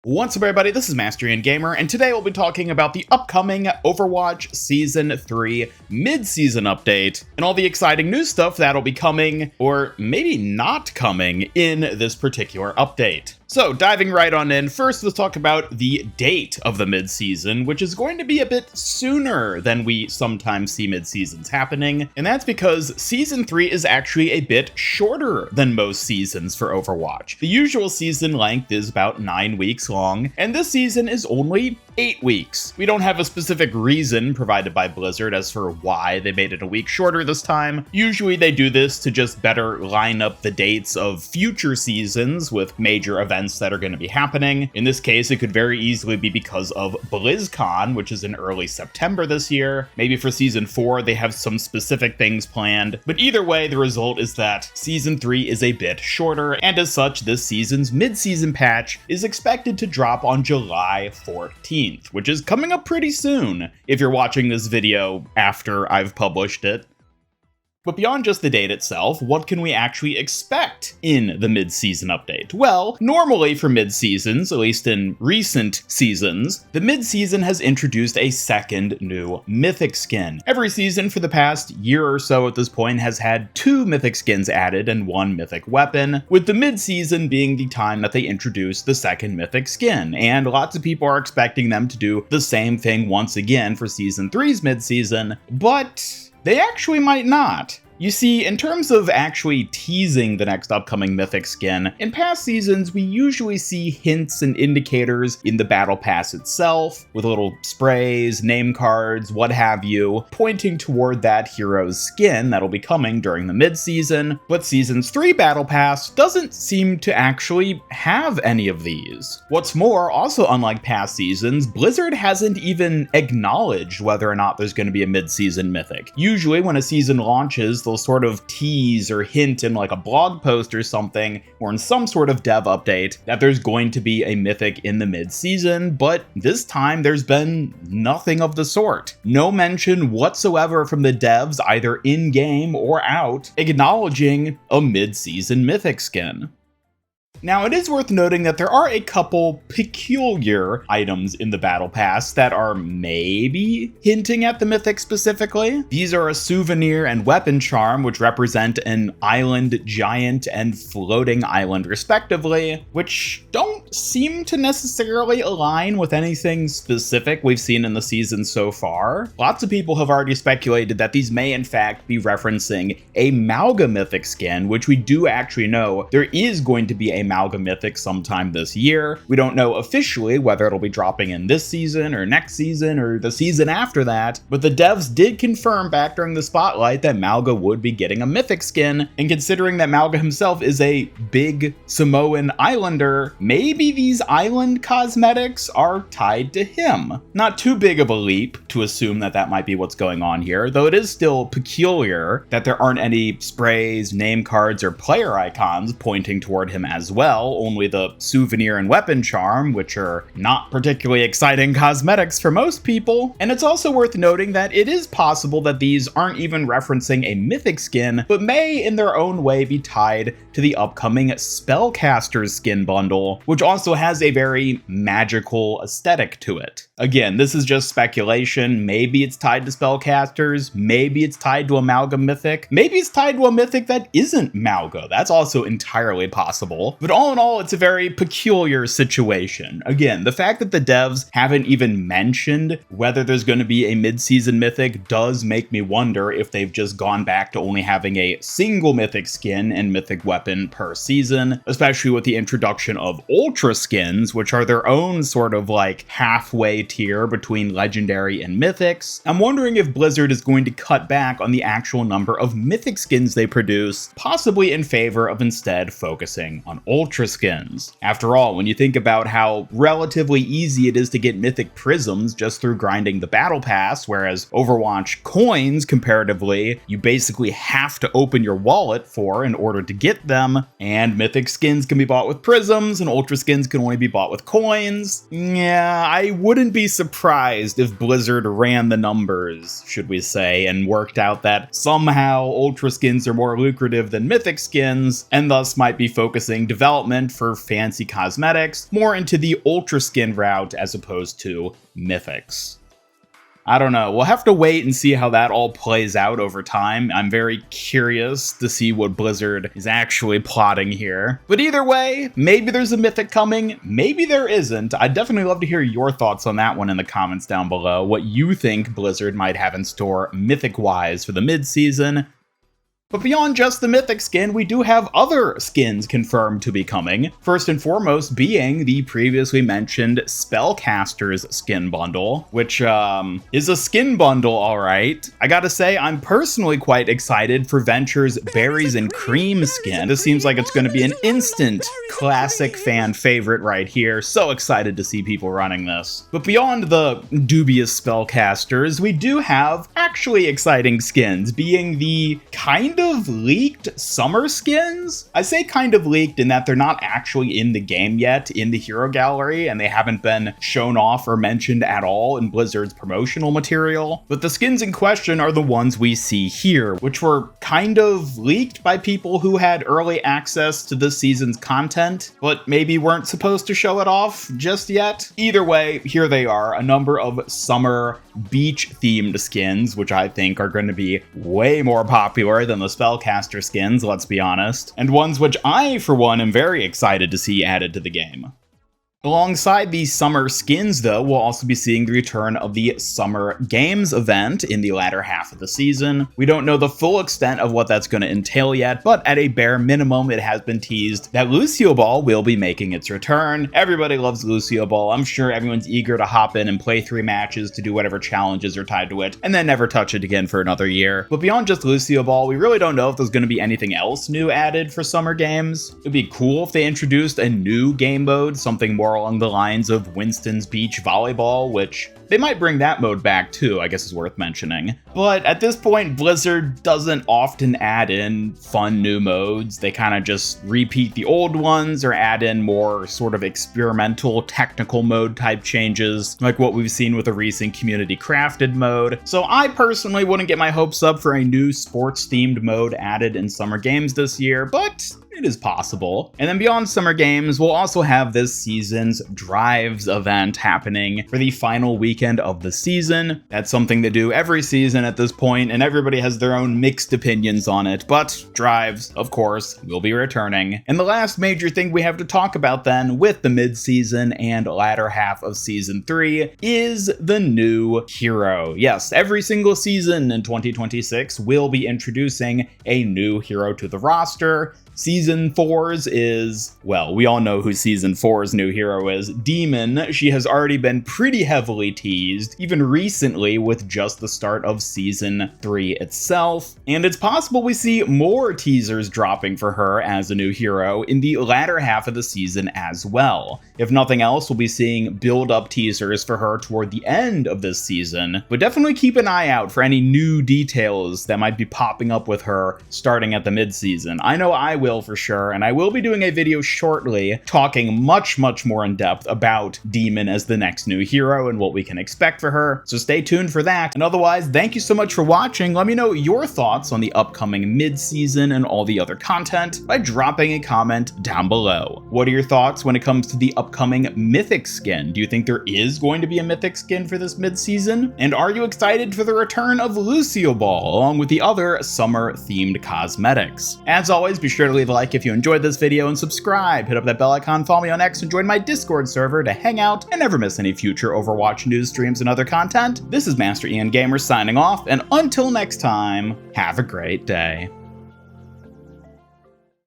What's up everybody, this is Mastery and Gamer, and today we'll be talking about the upcoming Overwatch Season 3 Mid-Season update, and all the exciting new stuff that'll be coming, or maybe not coming, in this particular update. So, diving right on in, first let's talk about the date of the mid-season, which is going to be a bit sooner than we sometimes see mid-seasons happening, and that's because Season 3 is actually a bit shorter than most seasons for Overwatch. The usual season length is about 9 weeks long, and this season is only 8 weeks. We don't have a specific reason provided by Blizzard as for why they made it a week shorter this time. Usually they do this to just better line up the dates of future seasons with major events that are going to be happening. In this case, it could very easily be because of BlizzCon, which is in early September this year. Maybe for Season 4, they have some specific things planned. But either way, the result is that Season 3 is a bit shorter, and as such, this season's mid-season patch is expected to drop on July 14th. Which is coming up pretty soon if you're watching this video after I've published it. But beyond just the date itself, what can we actually expect in the mid-season update? Well, normally for mid-seasons, at least in recent seasons, the mid-season has introduced a second new Mythic skin. Every season for the past year or so at this point has had 2 Mythic skins added and 1 Mythic weapon, with the mid-season being the time that they introduce the second Mythic skin, and lots of people are expecting them to do the same thing once again for Season 3's mid-season, but they actually might not. You see, in terms of actually teasing the next upcoming Mythic skin, in past seasons we usually see hints and indicators in the Battle Pass itself, with little sprays, name cards, what have you, pointing toward that hero's skin that'll be coming during the mid-season, but Season's 3 Battle Pass doesn't seem to actually have any of these. What's more, also unlike past seasons, Blizzard hasn't even acknowledged whether or not there's going to be a mid-season Mythic. Usually when a season launches, they'll sort of tease or hint in like a blog post or something, or in some sort of dev update, that there's going to be a Mythic in the mid-season, but this time there's been nothing of the sort. No mention whatsoever from the devs, either in-game or out, acknowledging a mid-season Mythic skin. Now, it is worth noting that there are a couple peculiar items in the Battle Pass that are maybe hinting at the Mythic specifically. These are a souvenir and weapon charm, which represent an island giant and floating island respectively, which don't seem to necessarily align with anything specific we've seen in the season so far. Lots of people have already speculated that these may in fact be referencing a Malga Mythic skin, which we do actually know there is going to be a Malga Mythic sometime this year. We don't know officially whether it'll be dropping in this season or next season or the season after that, but the devs did confirm back during the spotlight that Malga would be getting a Mythic skin, and considering that Malga himself is a big Samoan islander, maybe these island cosmetics are tied to him. Not too big of a leap to assume that that might be what's going on here, though it is still peculiar that there aren't any sprays, name cards, or player icons pointing toward him as well, only the souvenir and weapon charm, which are not particularly exciting cosmetics for most people. And it's also worth noting that it is possible that these aren't even referencing a Mythic skin, but may in their own way be tied to the upcoming Spellcaster's skin bundle, which also has a very magical aesthetic to it. Again, this is just speculation. Maybe it's tied to Spellcasters, maybe it's tied to a Malga Mythic, maybe it's tied to a Mythic that isn't Malga. That's also entirely possible. But all in all, it's a very peculiar situation. Again, the fact that the devs haven't even mentioned whether there's going to be a mid-season Mythic does make me wonder if they've just gone back to only having a single Mythic skin and Mythic weapon per season, especially with the introduction of Ultra skins, which are their own sort of like halfway tier between Legendary and Mythics. I'm wondering if Blizzard is going to cut back on the actual number of Mythic skins they produce, possibly in favor of instead focusing on Ultra skins. After all, when you think about how relatively easy it is to get Mythic prisms just through grinding the Battle Pass, whereas Overwatch coins, comparatively, you basically have to open your wallet for in order to get them, and Mythic skins can be bought with prisms, and Ultra skins can only be bought with coins. Yeah, I wouldn't be surprised if Blizzard ran the numbers, should we say, and worked out that somehow Ultra skins are more lucrative than Mythic skins, and thus might be focusing development for fancy cosmetics more into the Ultra skin route as opposed to Mythics. I don't know. We'll have to wait and see how that all plays out over time. I'm very curious to see what Blizzard is actually plotting here. But either way, maybe there's a Mythic coming, maybe there isn't. I'd definitely love to hear your thoughts on that one in the comments down below, what you think Blizzard might have in store Mythic-wise for the mid-season. But beyond just the Mythic skin, we do have other skins confirmed to be coming. First and foremost being the previously mentioned Spellcaster's skin bundle, which is a skin bundle, alright. I gotta say, I'm personally quite excited for Venture's Berries and Cream skin. This seems like it's gonna be an instant classic fan favorite right here. So excited to see people running this. But beyond the dubious Spellcasters, we do have actually exciting skins, being the kind of leaked summer skins. I say kind of leaked in that they're not actually in the game yet in the hero gallery, and they haven't been shown off or mentioned at all in Blizzard's promotional material. But the skins in question are the ones we see here, which were kind of leaked by people who had early access to this season's content, but maybe weren't supposed to show it off just yet. Either way, here they are, a number of summer beach-themed skins, which I think are going to be way more popular than the Spellcaster skins, let's be honest, and ones which I, for one, am very excited to see added to the game. Alongside these summer skins, though, we'll also be seeing the return of the Summer Games event in the latter half of the season. We don't know the full extent of what that's going to entail yet, but at a bare minimum, it has been teased that Lucio Ball will be making its return. Everybody loves Lucio Ball. I'm sure everyone's eager to hop in and play 3 matches to do whatever challenges are tied to it, and then never touch it again for another year. But beyond just Lucio Ball, we really don't know if there's going to be anything else new added for Summer Games. It'd be cool if they introduced a new game mode, something more along the lines of Winston's Beach Volleyball, which they might bring that mode back too, I guess is worth mentioning. But at this point, Blizzard doesn't often add in fun new modes. They kind of just repeat the old ones or add in more sort of experimental technical mode type changes, like what we've seen with a recent community crafted mode. So I personally wouldn't get my hopes up for a new sports themed mode added in Summer Games this year, but it is possible. And then beyond Summer Games, we'll also have this season's Drives event happening for the final weekend of the season. That's something they do every season at this point, and everybody has their own mixed opinions on it, but Drives, of course, will be returning. And the last major thing we have to talk about then with the mid-season and latter half of Season 3 is the new hero. Yes, every single season in 2026 will be introducing a new hero to the roster. Season 4's is, well, we all know who Season 4's new hero is, Demon. She has already been pretty heavily teased, even recently with just the start of Season 3 itself. And it's possible we see more teasers dropping for her as a new hero in the latter half of the season as well. If nothing else, we'll be seeing build-up teasers for her toward the end of this season, but definitely keep an eye out for any new details that might be popping up with her starting at the mid-season. I know I will for sure, and I will be doing a video shortly talking much more in depth about Demon as the next new hero and what we can expect for her, so stay tuned for that. And otherwise, thank you so much for watching. Let me know your thoughts on the upcoming mid-season and all the other content by dropping a comment down below. What are your thoughts when it comes to the upcoming Mythic skin? Do you think there is going to be a Mythic skin for this mid-season? And are you excited for the return of Lucio Ball along with the other summer-themed cosmetics? As always, be sure to leave a like if you enjoyed this video and subscribe. Hit up that bell icon, follow me on X, and join my Discord server to hang out and never miss any future Overwatch news streams and other content. This is Master Ian Gamer signing off, and until next time, have a great day.